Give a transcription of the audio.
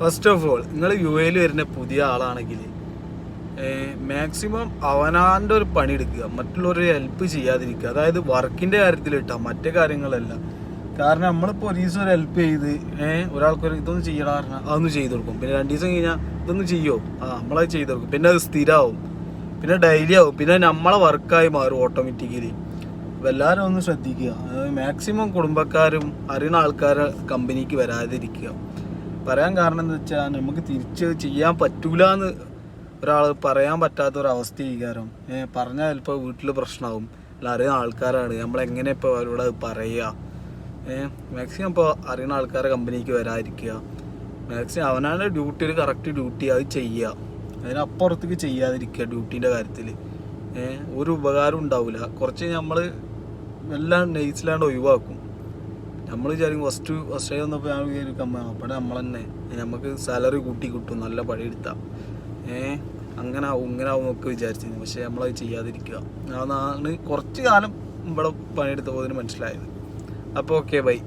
First of all നിങ്ങൾ U എയിൽ വരുന്ന പുതിയ ആളാണെങ്കിൽ മാക്സിമം അവനാൻ്റെ ഒരു പണി എടുക്കുക, മറ്റുള്ളവരെ ഹെൽപ്പ് ചെയ്യാതിരിക്കുക. അതായത് വർക്കിൻ്റെ കാര്യത്തിൽ ഇട്ടാൽ മറ്റേ കാര്യങ്ങളല്ല. കാരണം നമ്മളിപ്പോൾ ഒരു ദിവസം ഒരു ഹെൽപ്പ് ചെയ്ത് ഒരാൾക്കൊരു ഇതൊന്നും ചെയ്യണം പറഞ്ഞാൽ അതൊന്നും ചെയ്ത് കൊടുക്കും. പിന്നെ 2 ദിവസം കഴിഞ്ഞാൽ ഇതൊന്നും ചെയ്യുമോ, നമ്മളത് ചെയ്ത് കൊടുക്കും. പിന്നെ അത് സ്ഥിരമാവും, പിന്നെ ഡെയിലി ആവും, പിന്നെ നമ്മളെ വർക്കായി മാറും ഓട്ടോമാറ്റിക്കലി. അപ്പോൾ എല്ലാവരും ഒന്ന് ശ്രദ്ധിക്കുക. മാക്സിമം കുടുംബക്കാരും അറിയുന്ന ആൾക്കാരെ കമ്പനിക്ക് വരാതിരിക്കുക. പറയാൻ കാരണം എന്താ വെച്ചാൽ നമുക്ക് തിരിച്ച് ചെയ്യാൻ പറ്റൂല എന്ന് ഒരാൾ പറയാൻ പറ്റാത്ത ഒരവസ്ഥ വികാരം പറഞ്ഞാൽ ചിലപ്പോൾ വീട്ടിൽ പ്രശ്നമാവും. അല്ല അറിയുന്ന ആൾക്കാരാണ്, നമ്മളെങ്ങനെ ഇപ്പോൾ അവരോട് അത് പറയുക. മാക്സിമം ഇപ്പോൾ അറിയുന്ന ആൾക്കാരെ കമ്പനിക്ക് വരാതിരിക്കുക. മാക്സിമം അവനാണ് ഡ്യൂട്ടി, ഒരു കറക്റ്റ് ഡ്യൂട്ടി അത് ചെയ്യുക, അതിനപ്പുറത്തേക്ക് ചെയ്യാതിരിക്കുക. ഡ്യൂട്ടീൻ്റെ കാര്യത്തിൽ ഒരു ഉപകാരം ഉണ്ടാവില്ല. കുറച്ച് നമ്മൾ എല്ലാം നൈസിലാണ്ട് ഒഴിവാക്കും. നമ്മൾ വിചാരിക്കും ഫസ്റ്റ് വന്നപ്പോൾ ഞാൻ വിചാരിക്കും അപ്പോൾ നമ്മൾ തന്നെ നമുക്ക് സാലറി കൂട്ടി കിട്ടും നല്ല പണിയെടുത്താൽ അങ്ങനെ ആവും ഇങ്ങനെ ആവും ഒക്കെ വിചാരിച്ചിരുന്നു. പക്ഷേ നമ്മളത് ചെയ്യാതിരിക്കുക. അതാണ് കുറച്ച് കാലം ഇവിടെ പണിയെടുത്ത പോയതിന് മനസ്സിലായത്. അപ്പോൾ ഓക്കെ ബൈ.